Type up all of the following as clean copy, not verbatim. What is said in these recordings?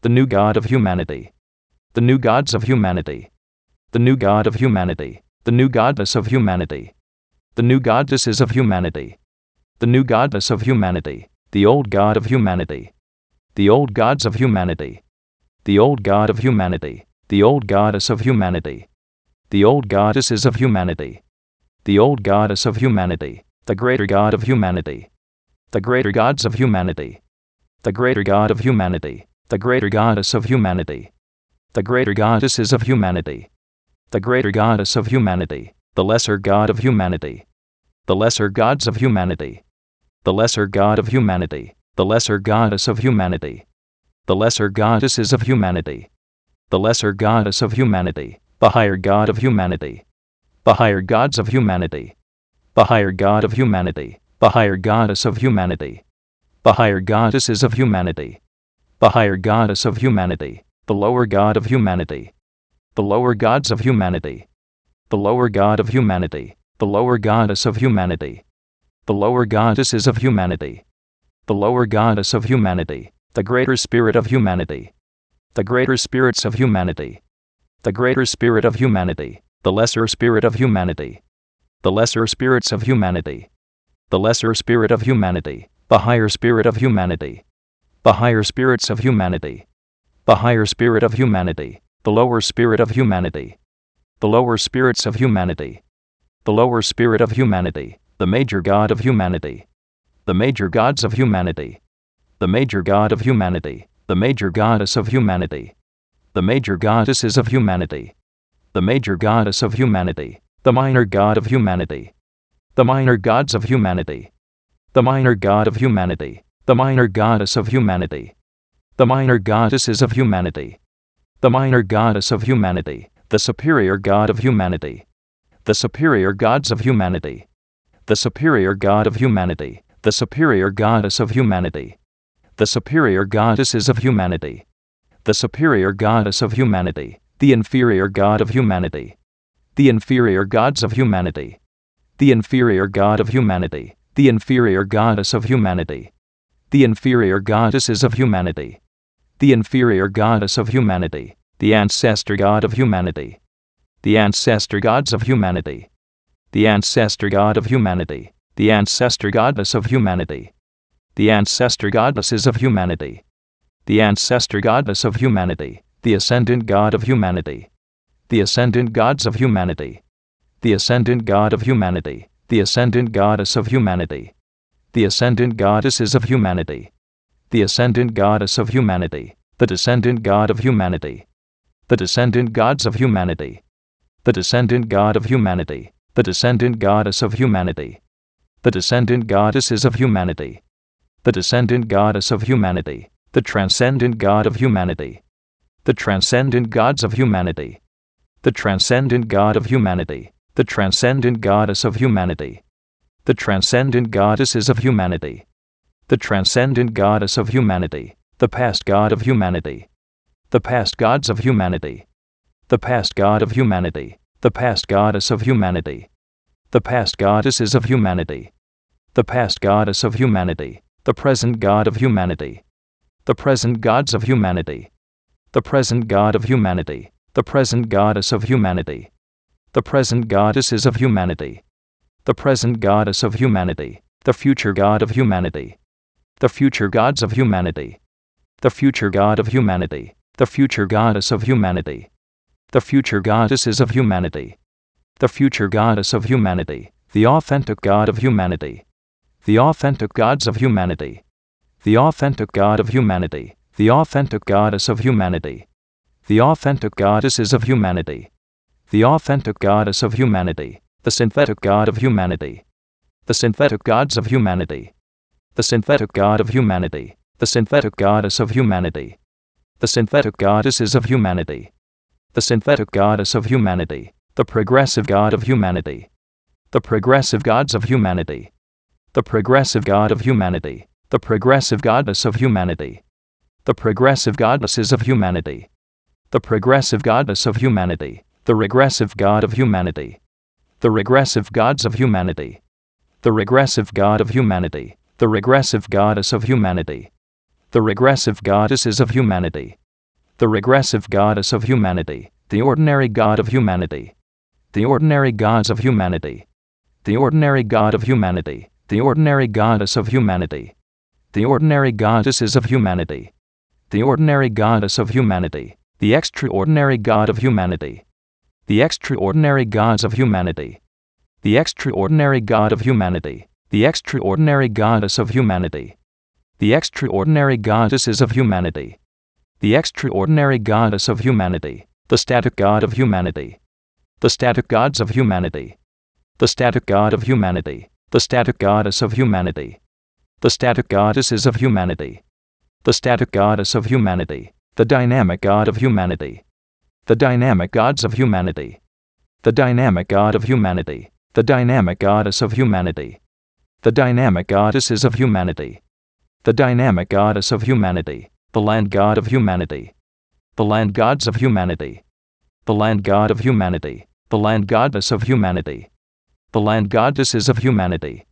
the new God of humanity, the new gods of humanity, the new God of humanity, the new goddess of humanity, the new goddesses of humanity, the new goddess of humanity, the old God of humanity, the old gods of humanity, the old God of humanity, the old goddess of humanity, the old goddesses of humanity, the old goddess of humanity, the greater God of humanity, the greater gods of humanity, the greater God of humanity, the greater goddess of humanity, the greater goddesses of humanity, the greater goddess of humanity, the lesser God of humanity, the lesser gods of humanity, the lesser God of humanity, the lesser goddess of humanity, the lesser goddesses of humanity, the lesser goddess of humanity, the higher God of humanity, the higher gods of humanity, the higher God of humanity, the higher goddess of humanity, the higher goddesses of humanity, the higher goddess of humanity, the lower God of humanity, the lower gods of humanity, the lower God of humanity, the lower goddess of humanity, the lower goddesses of humanity, the lower goddess of humanity, the greater spirit of humanity, the greater spirits of humanity, the greater spirit of humanity, the lesser spirit of humanity, the lesser spirits of humanity, the lesser spirit of humanity, the higher spirit of humanity, the higher spirits of humanity, the higher spirit of humanity, the lower spirit of humanity, the lower spirits of humanity, the lower spirit of humanity, the major God of humanity, the major gods of humanity, the major God of humanity, the major goddess of humanity, the major goddesses of humanity, the major goddess of humanity, the minor God of humanity, the minor gods of humanity, the minor God of humanity, the minor goddess of humanity, the minor goddesses of humanity, the minor goddess of humanity, the superior God of humanity, the superior gods of humanity, the superior God of humanity, the superior goddess of humanity, the superior goddesses of humanity, the superior goddess of humanity, the inferior God of humanity, the inferior gods of humanity, the inferior God of humanity, the inferior goddess of humanity, the inferior goddesses of humanity, the inferior goddess of humanity, the ancestor God of humanity, the ancestor gods of humanity, the ancestor God of humanity, the ancestor goddess of humanity, the ancestor goddesses of humanity, the ancestor goddess of humanity, the ascendant God of humanity, the ascendant gods of humanity, the ascendant God of humanity, the ascendant goddess of humanity, the ascendant goddesses of humanity, the ascendant goddess of humanity, the descendant God of humanity, the descendant gods of humanity, the descendant God of humanity, the descendant goddess of humanity, the descendant goddesses of humanity, the descendant goddess of humanity, the transcendent God of humanity, the transcendent gods of humanity, the transcendent God of humanity, the transcendent goddess of humanity, the transcendent goddesses of humanity, the transcendent goddess of humanity, the past God of humanity, the past gods of humanity, the past God of humanity, the past goddess of humanity, the past goddesses of humanity, the past goddess of humanity, the present God of humanity, the present gods of humanity, the present God of humanity, the present goddess of humanity, the present goddesses of humanity, the present goddess of humanity, the future God of humanity, the future gods of humanity, the future God of humanity, the future goddess of humanity, the future goddesses of humanity, the future goddess of humanity, the authentic God of humanity, the authentic gods of humanity, the authentic God of humanity, the authentic goddess of humanity, the authentic goddesses of humanity, the authentic goddess of humanity, the synthetic God of humanity, the synthetic gods of humanity, the synthetic God of humanity, the synthetic goddess of humanity, the synthetic goddesses of humanity, the synthetic goddess of humanity, the progressive God of humanity, the progressive gods of humanity, the progressive God of humanity, the progressive goddess of humanity, the progressive goddesses of humanity, the progressive goddess of humanity, the regressive God of humanity, the regressive gods of humanity, the regressive God of humanity, the regressive goddess of humanity, the regressive goddesses of humanity, the regressive goddess of humanity, the ordinary god of humanity, the ordinary gods of humanity, the ordinary god of humanity, the ordinary goddess of humanity, the ordinary goddesses of humanity, the ordinary goddess of humanity, the extraordinary god of humanity, the extraordinary gods of humanity, the extraordinary god of humanity, the extraordinary goddess of humanity, the extraordinary goddesses of humanity, the extraordinary goddess of humanity, the static god of humanity, the static gods of humanity, the static god of humanity, the static goddess of humanity, the static goddesses of humanity, the static goddess of humanity, the dynamic god of humanity, the dynamic gods of humanity, the dynamic god of humanity, the dynamic goddess of humanity, the dynamic goddesses of humanity, the dynamic goddess of humanity, the land god of humanity, the land gods of humanity, the land god of humanity, the land goddess of humanity, the land goddesses of humanity,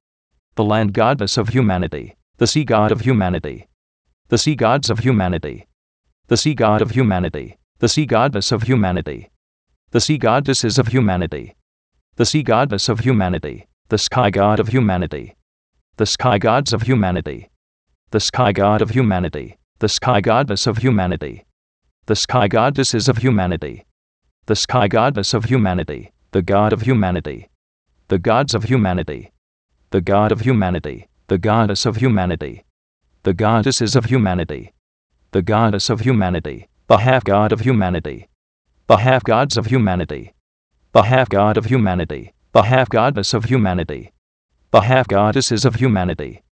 the land goddess of humanity, the sea god of humanity, the sea gods of humanity, the sea god of humanity, the sea goddess of humanity, the sea goddesses of humanity, the sea goddess of humanity, the sky god of humanity, the sky gods of humanity, the sky god of humanity, the sky goddess of humanity, the sky goddesses of humanity, the sky goddess of humanity, the god of humanity, the gods of humanity, the god of humanity, the goddess of humanity, the goddesses of humanity, the goddess of humanity, the half god of humanity, the half gods of humanity, the half god of humanity, the half goddess of humanity, the half goddesses of humanity,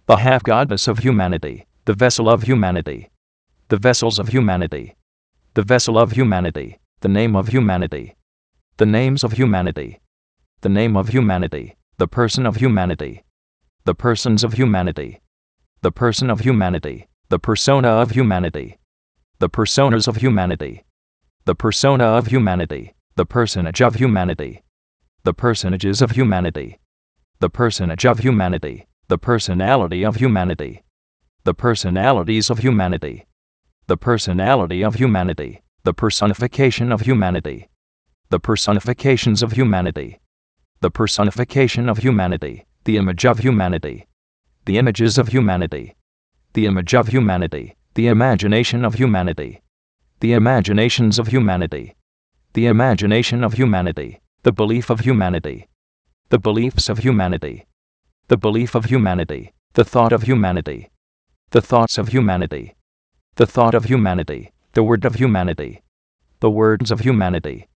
the half goddess of humanity, the vessel of humanity, the vessels of humanity, the vessel of humanity, the name of humanity, the names of humanity, the name of humanity, the person of humanity, the persons of humanity, the person of humanity, the persona of humanity, the personas of humanity, the persona of humanity, the personage of humanity, the personages of humanity, the personage of humanity, the personality of humanity, the personalities of humanity, the personality of humanity, the personification of humanity, the personifications of humanity, the personification of humanity, the image of humanity, the images of humanity, the image of humanity, the imagination of humanity, the imaginations of humanity, the imagination of humanity, the belief of humanity, the beliefs of humanity, the belief of humanity, the thought of humanity, the thoughts of humanity, the thought of humanity, the word of humanity, the words of humanity,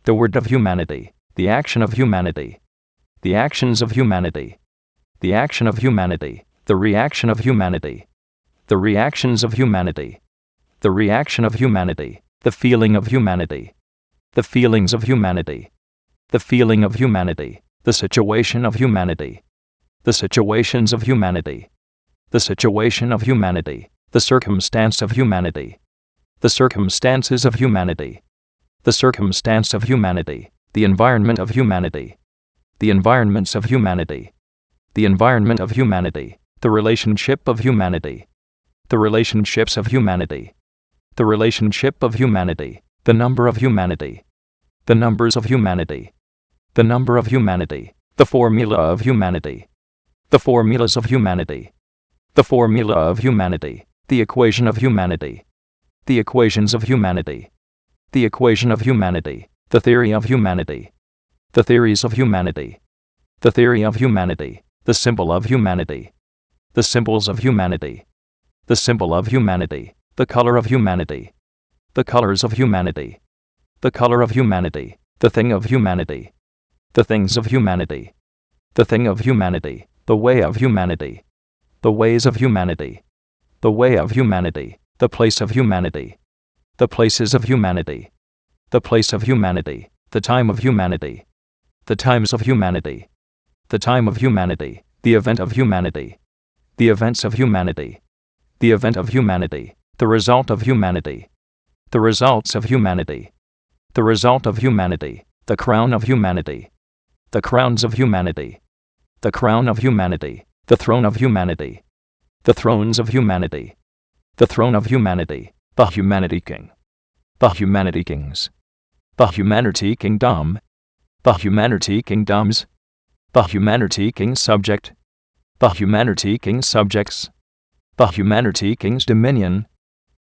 the word of humanity, the action of humanity, the actions of humanity, the action of humanity, the reaction of humanity, the reactions of humanity, the reaction of humanity, the feeling of humanity, the feelings of humanity, the feeling of humanity, the situation of humanity, the situations of humanity, the situation of humanity, the circumstance of humanity, the circumstances of humanity, the circumstance of humanity, the environment of humanity, the environments of humanity, the environment of humanity, the relationship of humanity, the relationships of humanity, the relationship of humanity, the number of humanity, the numbers of humanity, the number of humanity, the formula of humanity, the formulas of humanity, the formula of humanity, the equation of humanity, the equations of humanity, the equation of humanity, the theory of humanity, the theories of humanity, the theory of humanity, the symbol of humanity, the symbols of humanity, the symbol of humanity, the color of humanity, the colors of humanity, the color of humanity, the thing of humanity, the things of humanity, the thing of humanity, the way of humanity, the ways of humanity, the way of humanity, the place of humanity, the places of humanity, the place of humanity, the time of humanity, the times of humanity, the time of humanity, the event of humanity, the events of humanity, the event of humanity, the result of humanity, the results of humanity, the result of humanity, the crown of humanity, the crowns of humanity, the crown of humanity, the throne of humanity, the thrones of humanity, the throne of humanity, the humanity king. The Humanity Kings. The Humanity Kingdom. The Humanity Kingdoms. The Humanity King's subject. The Humanity King's subjects. The Humanity King's dominion.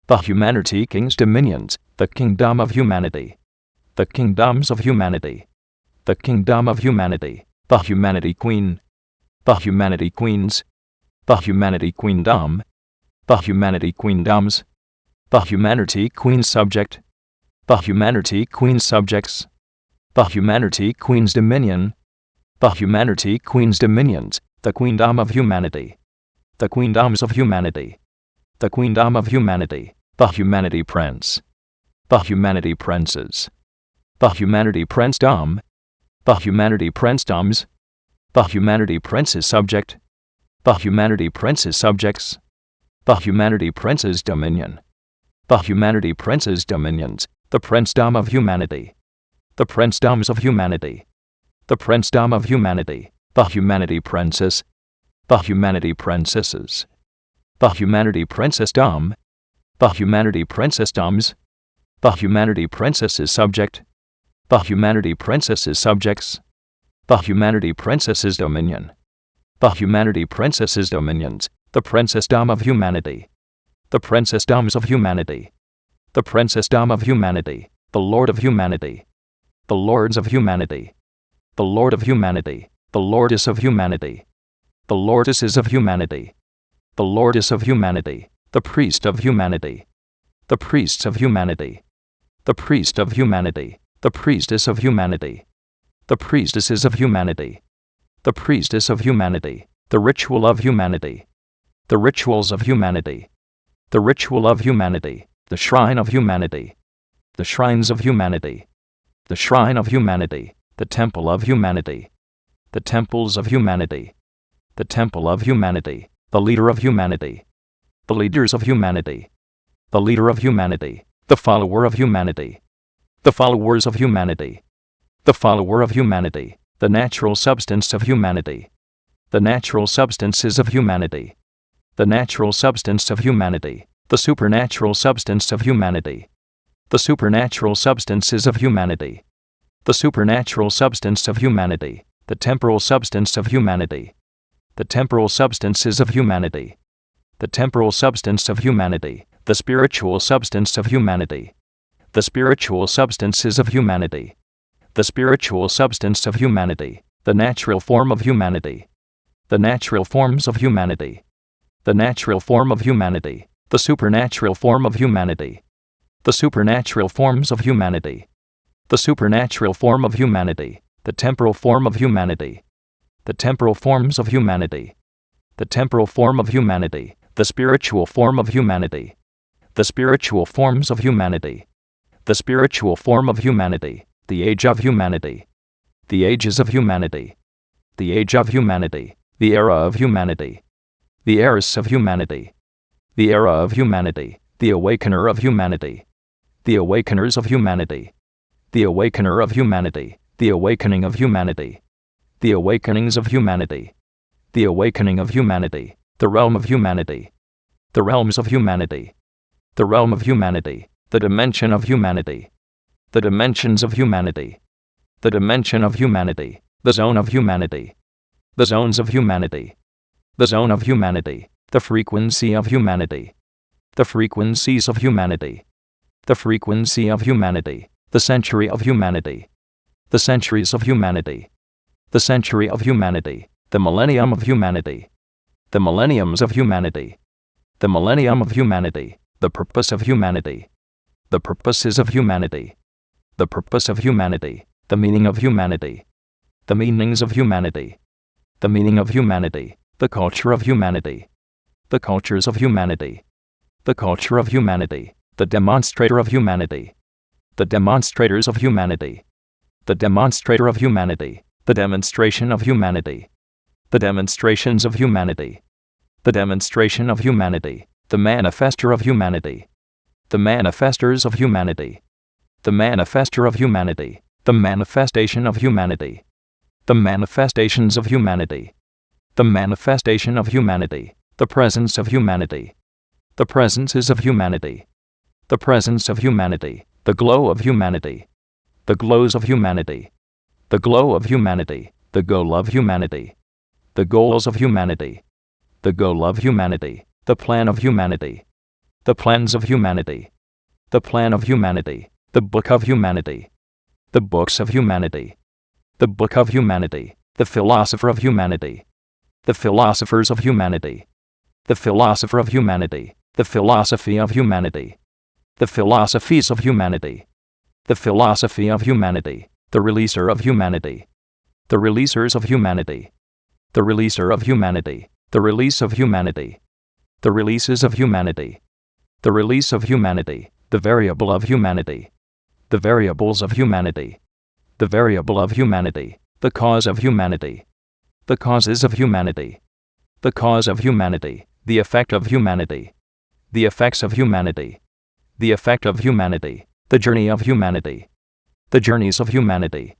The Humanity King's dominions. The kingdom of humanity. The kingdoms of humanity. The kingdom of humanity. The Humanity Queen. The Humanity Queens. The Humanity Queendom. The Humanity Queendoms. The Humanity Queen's subject. The Humanity Queen's subjects. The Humanity Queen's dominion. The Humanity Queen's dominions. The Queendom of humanity. The Queendoms of humanity. The Queendom of humanity. The Humanity Prince. The Humanity Princes. The Humanity Princedom. The Humanity Princedoms. The Humanity Prince's subject. The Humanity Prince's subjects. The Humanity Prince's dominion. The Humanity Prince's dominions. The Princedom of humanity. The Princedoms of humanity. The Princedom of humanity. The Humanity Princess. The Humanity Princesses. The Humanity Princessdom. The Humanity Princessdoms. The Humanity Princess's subject. The Humanity Princess's subjects. The Humanity Princess's dominion. The Humanity Princess's dominions. The Princessdom of humanity. The Princessdoms of humanity. The Princessdom of humanity. The Lord of humanity. The Lords of humanity. The Lord of humanity. The Lordess of humanity. The Lordesses of humanity. The Lordess of humanity. The Priest of humanity. The Priests of humanity. The Priest of humanity. The Priestess of humanity. The Priestesses of humanity. The Priestess of humanity. The Ritual of humanity. The Rituals of humanity. The Ritual of humanity. The Shrine of humanity. The Shrines of humanity. The Shrine of humanity. The Temple of humanity. The Temples of humanity. The Temple of humanity. The Leader of humanity. The Leaders of humanity. The Leader of humanity. The Follower of humanity. The Followers of humanity. The Follower of humanity. The Natural Substance of humanity. The Natural Substances of humanity. The Natural Substance of humanity. The Supernatural Substance of humanity. The Supernatural Substances of humanity. The Supernatural Substance of humanity. The Temporal Substance of humanity. The Temporal Substances of humanity. The Temporal Substance of humanity. The Spiritual Substance of humanity. The Spiritual Substances of humanity. The Spiritual Substance of humanity. The Natural Form of humanity. The Natural Forms of humanity. The Natural Form of humanity. The Supernatural Form of humanity. The Supernatural Forms of humanity. The Supernatural Form of humanity. The Temporal Form of humanity. The Temporal Forms of humanity. The Temporal Form of humanity. The Spiritual Form of humanity. The Spiritual Forms of humanity. The Spiritual Form of humanity. The Age of humanity. The Ages of humanity. The Age of humanity. The Era of humanity. The Eras of humanity. The Era of humanity. The Awakener of humanity. The Awakeners of humanity. The Awakener of humanity. The Awakening of humanity. The Awakenings of humanity. The Awakening of humanity. The Realm of humanity. The Realms of humanity. The Realm of humanity. The Dimension of humanity. The Dimensions of humanity. The Dimension of humanity. The Zone of humanity. The Zones of humanity. The Zone of humanity. The Frequency of humanity. The Frequencies of humanity. The Frequency of humanity. The Century of humanity. The Centuries of humanity. The Century of humanity. The Millennium of humanity. The Millenniums of humanity. The Millennium of humanity. The Purpose of humanity. The Purposes of humanity. The Purpose of humanity. The Meaning of humanity. The Meanings of humanity. The Meaning of humanity. The Culture of humanity. The Cultures of humanity. The Culture of humanity. The Demonstrator of humanity. The Demonstrators of humanity. The Demonstrator of humanity. The Demonstration of humanity. The Demonstrations of humanity. The Demonstration of humanity. The Manifester of humanity. The Manifestors of humanity. The Manifester of humanity. The Manifestation of humanity. The Manifestations of humanity. The Manifestation of humanity. The Presence of humanity. The Presences of humanity. The Presence of humanity. The glow of humanity. The glows of humanity. The glow of humanity. The goal of humanity. The goals of humanity. The goal of humanity. The plan of humanity. The plans of humanity. The plan of humanity. The book of humanity. The books of humanity. The book of humanity. The philosopher of humanity. The philosophers of humanity. The philosopher of humanity. The philosophy of humanity. The philosophies of humanity. The philosophy of humanity. The releaser of humanity. The releasers of humanity. The releaser of humanity. The release of humanity. The releases of humanity. The release of humanity. The variable of humanity. The variables of humanity. The variable of humanity. The cause of humanity. The causes of humanity. The cause of humanity. The effect of humanity. The effects of humanity. The effect of humanity. The journey of humanity. The journeys of humanity.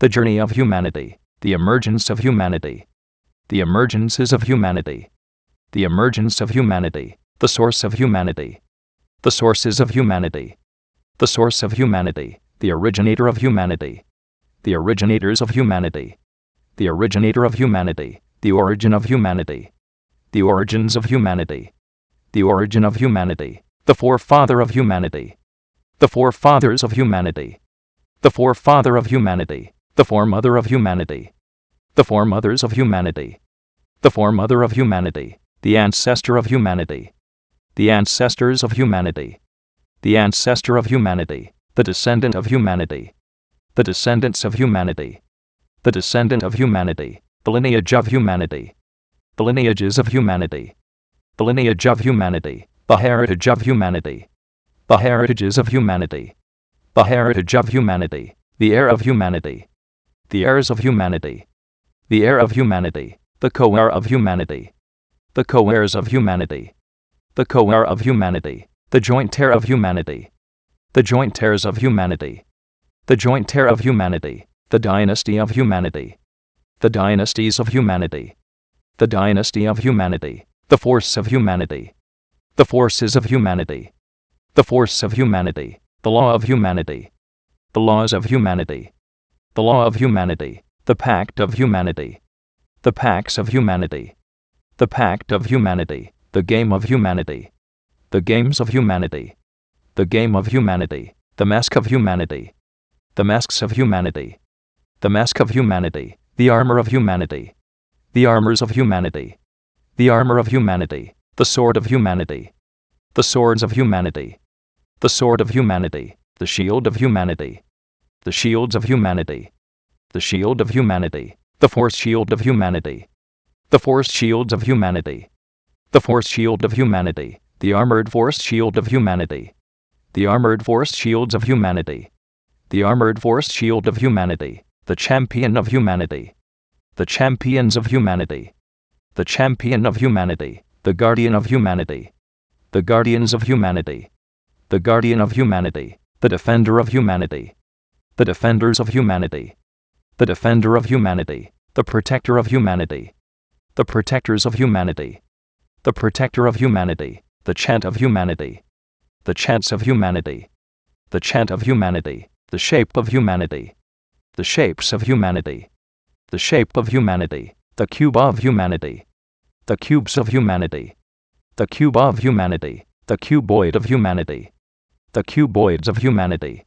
The journey of humanity. The emergence of humanity. The emergences of humanity. The emergence of humanity. The source of humanity. The sources of humanity. The source of humanity. The originator of humanity. The originators of humanity. The originator of humanity. The origin of humanity. The origins of humanity. The origin of humanity. The forefather of humanity. The forefathers of humanity. The forefather of humanity. The foremother of humanity. The foremothers of humanity. The foremother of humanity. The ancestor of humanity. The ancestors of humanity. The ancestor of humanity. The descendant of humanity. The descendants of humanity. The descendant of humanity. The lineage of humanity. The lineages of humanity. The lineage of humanity. The heritage of humanity. The heritages of humanity. The heritage of humanity. The heir of humanity. The heirs of humanity. The heir of humanity. The co-heir of humanity. The co-heirs of humanity. The co-heir of humanity. The joint heir of humanity. The joint heirs of humanity. The joint heir of humanity. The dynasty of humanity. The dynasties of humanity. The dynasty of humanity. The force of humanity. The forces of humanity. The force of humanity. The law of humanity. The laws of humanity. The law of humanity. The pact of humanity. The pacts of humanity. The pact of humanity. The game of humanity. The games of humanity. The game of humanity. The mask of humanity. The masks of humanity. The mask of humanity. The armor of humanity. The armors of humanity. The armor of humanity. The sword of humanity. The swords of humanity. The sword of humanity. The shield of humanity. The shields of humanity. The shield of humanity. The force shield of humanity. The force shields of humanity. The force shield of humanity. The armored force shield of humanity. The armored force shields of humanity. The armored force shield of humanity. The champion of humanity. The champions of humanity. The champion of humanity. The guardian of humanity. The guardians of humanity. The guardian of humanity. The defender of humanity. The defenders of humanity. The defender of humanity. The protector of humanity. The protectors of humanity. The protector of humanity. The chant of humanity. The chants of humanity. The chant of humanity. The shape of humanity. The shapes of humanity. The shape of humanity. The cube of humanity. The cubes of humanity. The cube of humanity. The cuboid of humanity. The cuboids of humanity.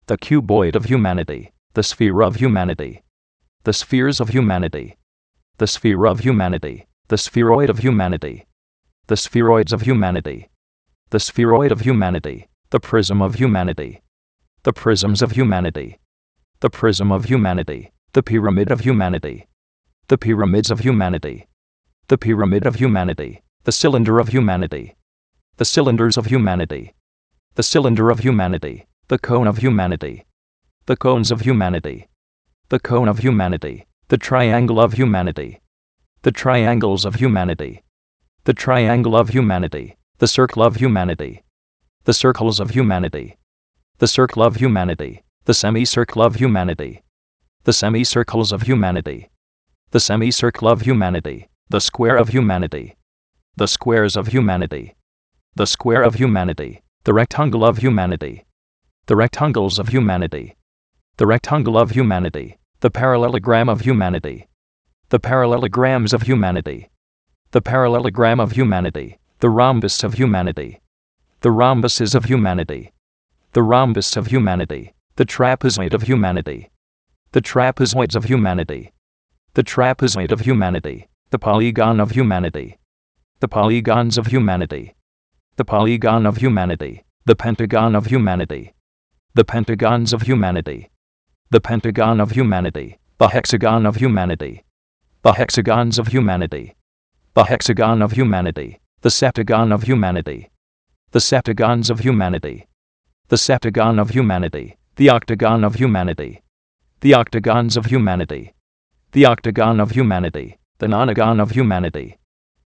The cuboid of humanity. The sphere of humanity. The spheres of humanity. The sphere of humanity. The spheroid of humanity. The spheroids of humanity. The spheroid of humanity. The prism of humanity. The prisms of humanity. The prism of humanity. The pyramid of humanity. The pyramids of humanity. The pyramid of humanity. The cylinder of humanity. The cylinders of humanity. The cylinder of humanity. The cone of humanity. The cones of humanity. The cone of humanity. The triangle of humanity. The triangles of humanity. The triangle of humanity. The circle of humanity. The circles of humanity. The circle of humanity. The semicircle of humanity. The semicircles of humanity. The semicircle of humanity. The square of humanity. The squares of humanity. The square of humanity. The rectangle of humanity. the rectangles of humanity, the rectangle of humanity, the parallelogram of humanity, the parallelograms of humanity, the parallelogram of humanity, the rhombus of humanity, the rhombuses of humanity, the rhombus of humanity, the trapezoid of humanity, the trapezoids of humanity, the trapezoid of humanity, the polygon of humanity, the polygons of humanity, the polygon of humanity, the pentagon of humanity, the pentagons of humanity, the pentagon of humanity, the hexagon of humanity, the hexagons of humanity, the hexagon of humanity, the septagon of humanity, the septagons of humanity, the septagon of humanity, the octagon of humanity, the octagons of humanity, the octagon of humanity, the nonagon of humanity,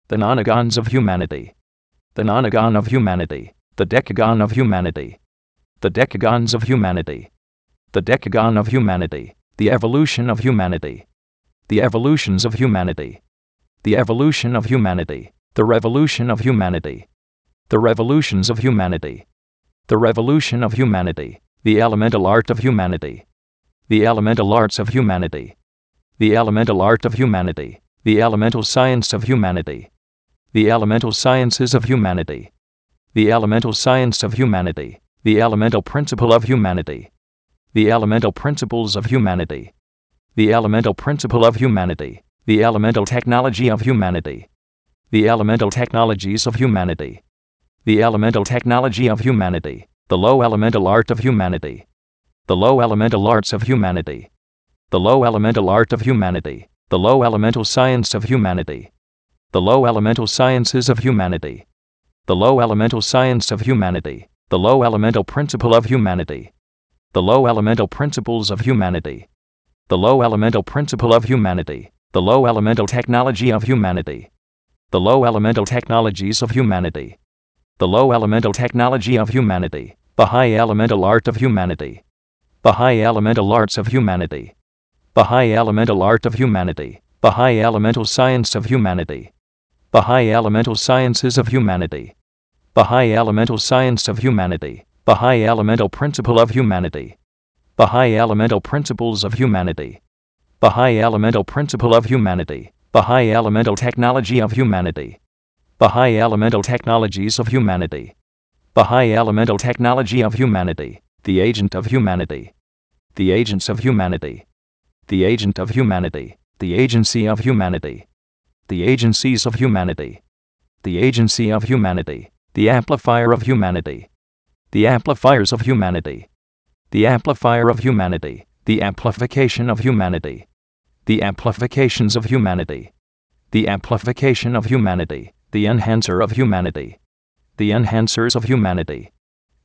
the nonagons of humanity, the nonagon of humanity, the decagon of humanity, the decagons of humanity, the decagon of humanity, the evolution of humanity, the evolutions of humanity, the evolution of humanity, the revolution of humanity, the revolutions of humanity, the revolution of humanity, the elemental art of humanity, the elemental arts of humanity, the elemental art of humanity, the elemental science of humanity, the elemental sciences of humanity, the elemental science of humanity, the elemental principle of humanity, the elemental principles of humanity, the elemental principle of humanity, the elemental technology of humanity, the elemental technologies of humanity, the elemental technology of humanity, the low elemental art of humanity, the low elemental arts of humanity, the low elemental art of humanity, the low elemental science of humanity, the low elemental sciences of humanity, the low elemental science of humanity, the low elemental principle of humanity, the low elemental principles of humanity, the low elemental principle of humanity, the low elemental technology of humanity, the low elemental technologies of humanity, the low elemental technology of humanity, the high elemental art of humanity, the high elemental arts of humanity, the high elemental art of humanity, the high elemental science of humanity, the high elemental sciences of humanity, the high elemental science of humanity, the high elemental principle of humanity, the high elemental principles of humanity, the high elemental principle of humanity, the high elemental technology of humanity, the high elemental technologies of humanity, the high elemental technology of humanity, the agent of humanity, the agents of humanity, the agent of humanity, the agency of humanity, the agencies of humanity, the agency of humanity, the amplifier of humanity, the amplifiers of humanity, the amplifier of humanity, the amplification of humanity, the amplifications of humanity, the amplification of humanity, the enhancer of humanity, the enhancers of humanity,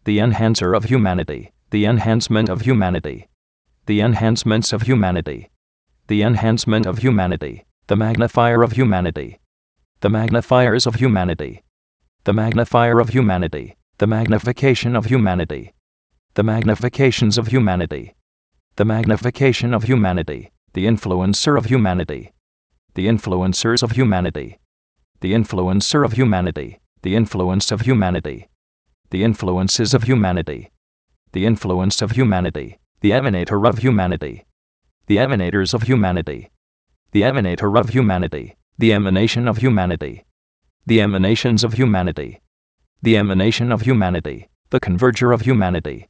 the enhancer of humanity, the enhancement of humanity, the enhancements of humanity, the enhancement of humanity, the magnifier of humanity, the magnifiers of humanity, the magnifier of humanity, the magnification of humanity, the magnifications of humanity, the magnification of humanity, the influencer of humanity, the influencers of humanity, the influencer of humanity, the influence of humanity, the influences of humanity, the influence of humanity, the emanator of humanity, the emanators of humanity, the emanator of humanity, the emanation of humanity, the emanations of humanity, the emanation of humanity, the converger of humanity,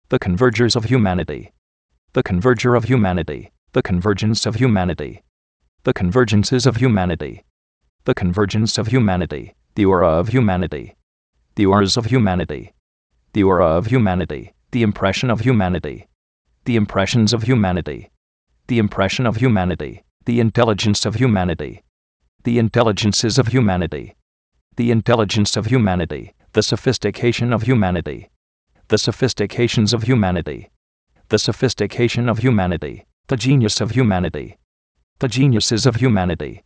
the convergers of humanity, the converger of humanity, the convergence of humanity, the convergences of humanity, the convergence of humanity, the aura of humanity, the auras of humanity, the aura of humanity, the impression of humanity, the impressions of humanity, the impression of humanity, the intelligence of humanity, the intelligences of humanity, the intelligence of humanity, the sophistication of humanity, the sophistications of humanity, the sophistication of humanity, the genius of humanity, the geniuses of humanity,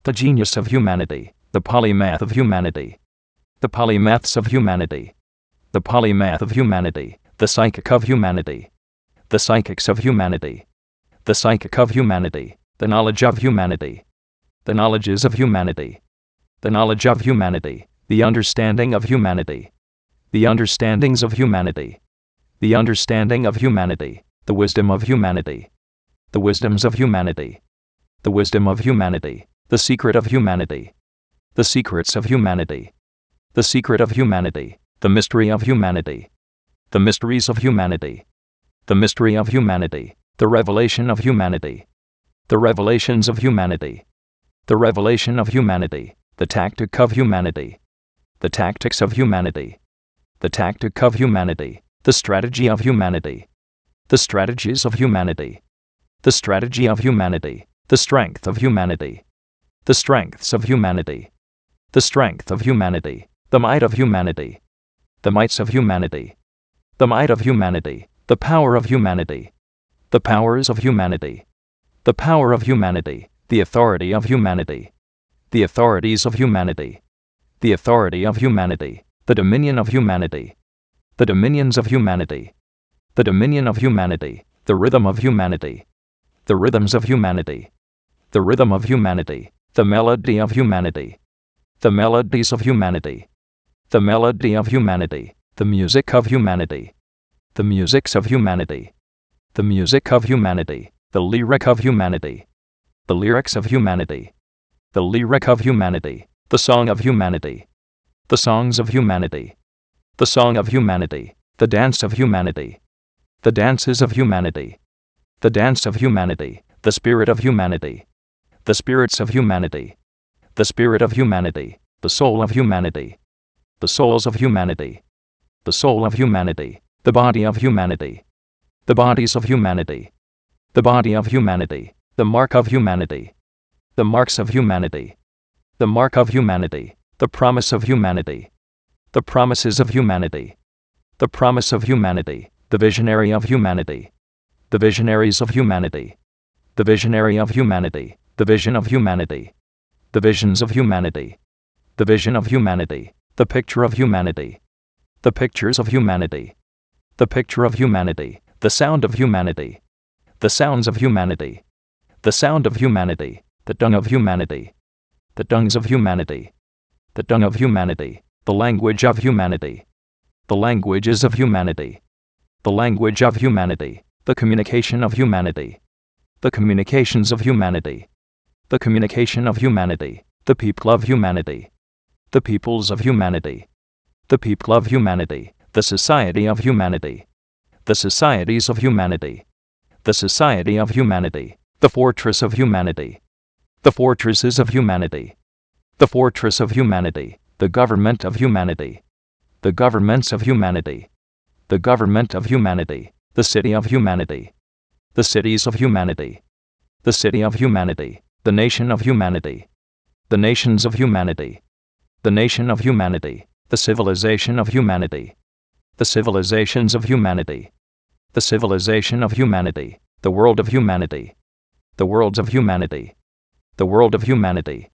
the genius of humanity, the polymath of humanity, the polymaths of humanity, the polymath of humanity, the psychic of humanity, the psychics of humanity, the psychic of humanity, the knowledge of humanity, the knowledges of humanity, the knowledge of humanity, the understanding of humanity, the understandings of humanity, the understanding of humanity, the wisdom of humanity, the wisdoms of humanity, the wisdom of humanity, the secret of humanity, the secrets of humanity, the secret of humanity, the mystery of humanity, the mysteries of humanity, the mystery of humanity, the revelation of humanity, the revelations of humanity, the revelation of humanity, the tactic of humanity, the tactics of humanity, the tactic of humanity, the strategy of humanity, the strategies of humanity, the strategy of humanity, the strength of humanity, the strengths of humanity, the strength of humanity, the might of humanity, the mights of humanity, the might of humanity, the power of humanity, the powers of humanity, the power of humanity, the authority of humanity, the authorities of humanity, the authority of humanity, the dominion of humanity, the dominions of humanity, the dominion of humanity, the rhythm of humanity, the rhythms of humanity, the rhythm of humanity, the melody of humanity, the melodies of humanity, the melody of humanity, the music of humanity, the musics of humanity, the music of humanity, the lyric of humanity, the lyrics of humanity, the lyric of humanity, the song of humanity, the songs of humanity, the song of humanity, the dance of humanity, the dances of humanity, the dance of humanity, the spirit of humanity, the spirits of humanity, the spirit of humanity, the soul of humanity, the souls of humanity, the soul of humanity, the body of humanity, the bodies of humanity, the body of humanity, the mark of humanity, the marks of humanity, the mark of humanity, the promise of humanity, the promises of humanity, the promise of humanity, the visionary of humanity, the visionaries of humanity, the visionary of humanity, the vision of humanity, the visions of humanity, the vision of humanity, the picture of humanity, the pictures of humanity, the picture of humanity, the sound of humanity, the sounds of humanity, the sound of humanity, the dung of humanity, the dungs of humanity, the dung of humanity, the language of humanity, the languages of humanity, the language of humanity, the communication of humanity, the communications of humanity, the communication of humanity, the people of humanity, the peoples of humanity, the people of humanity, the society of humanity, the societies of humanity, the society of humanity, the fortress of humanity, the fortresses of humanity, the fortress of humanity, the government of humanity, the governments of humanity, the government of humanity, the city of humanity, the cities of humanity, the city of humanity, the nation of humanity, the nations of humanity, the nation of humanity, the civilization of humanity, the civilizations of humanity, the civilization of humanity, the world of humanity, the worlds of humanity, the world of humanity,